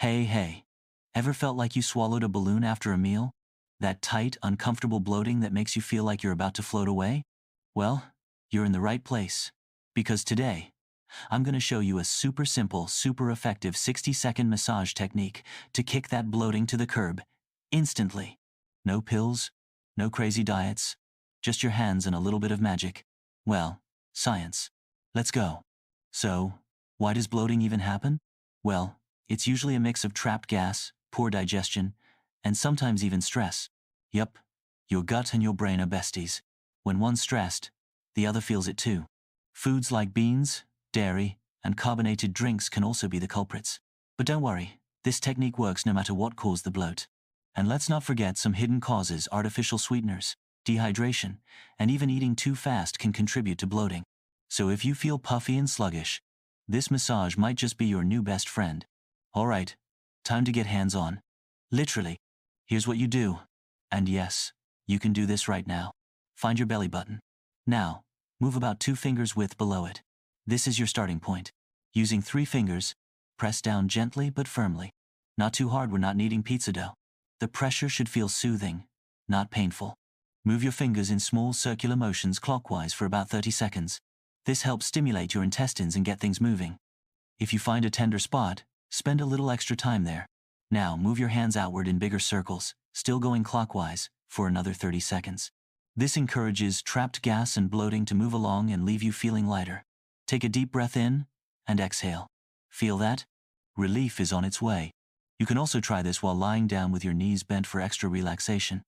Hey, ever felt like you swallowed a balloon after a meal? That tight, uncomfortable bloating that makes you feel like you're about to float away? Well, you're in the right place. Because today, I'm going to show you a super simple, super effective 60-second massage technique to kick that bloating to the curb, instantly. No pills, no crazy diets, just your hands and a little bit of magic. Well, science. Let's go. So, why does bloating even happen? Well, it's usually a mix of trapped gas, poor digestion, and sometimes even stress. Yup, your gut and your brain are besties. When one's stressed, the other feels it too. Foods like beans, dairy, and carbonated drinks can also be the culprits. But don't worry, this technique works no matter what caused the bloat. And let's not forget some hidden causes: artificial sweeteners, dehydration, and even eating too fast can contribute to bloating. So if you feel puffy and sluggish, this massage might just be your new best friend. Alright, time to get hands-on. Literally, here's what you do. And yes, you can do this right now. Find your belly button. Now, move about 2 fingers width below it. This is your starting point. Using 3 fingers, press down gently but firmly. Not too hard, we're not kneading pizza dough. The pressure should feel soothing, not painful. Move your fingers in small circular motions clockwise for about 30 seconds. This helps stimulate your intestines and get things moving. If you find a tender spot, spend a little extra time there. Now move your hands outward in bigger circles, still going clockwise, for another 30 seconds. This encourages trapped gas and bloating to move along and leave you feeling lighter. Take a deep breath in and exhale. Feel that? Relief is on its way. You can also try this while lying down with your knees bent for extra relaxation.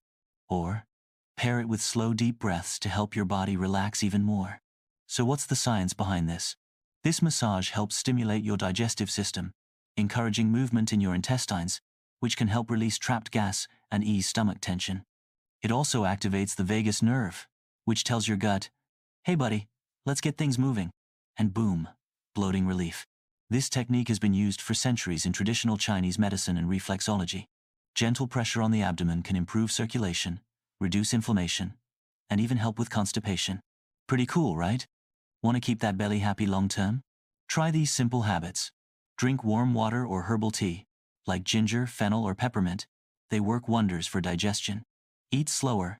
Or, pair it with slow deep breaths to help your body relax even more. So what's the science behind this? This massage helps stimulate your digestive system, encouraging movement in your intestines, which can help release trapped gas and ease stomach tension. It also activates the vagus nerve, which tells your gut, "Hey buddy, let's get things moving." And boom, bloating relief. This technique has been used for centuries in traditional Chinese medicine and reflexology. Gentle pressure on the abdomen can improve circulation, reduce inflammation, and even help with constipation. Pretty cool, right? Want to keep that belly happy long term? Try these simple habits. Drink warm water or herbal tea, like ginger, fennel, or peppermint. They work wonders for digestion. Eat slower.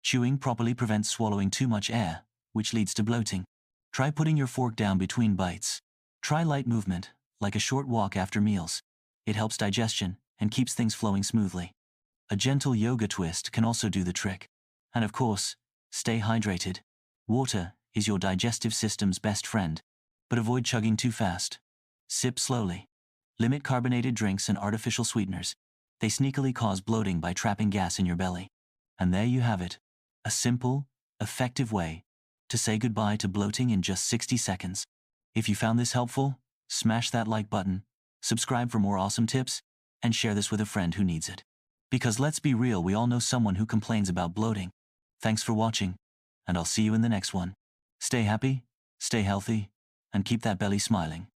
Chewing properly prevents swallowing too much air, which leads to bloating. Try putting your fork down between bites. Try light movement, like a short walk after meals. It helps digestion and keeps things flowing smoothly. A gentle yoga twist can also do the trick. And of course, stay hydrated. Water is your digestive system's best friend, but avoid chugging too fast. Sip slowly. Limit carbonated drinks and artificial sweeteners. They sneakily cause bloating by trapping gas in your belly. And there you have it. A simple, effective way to say goodbye to bloating in just 60 seconds. If you found this helpful, smash that like button, subscribe for more awesome tips, and share this with a friend who needs it. Because let's be real, we all know someone who complains about bloating. Thanks for watching, and I'll see you in the next one. Stay happy, stay healthy, and keep that belly smiling.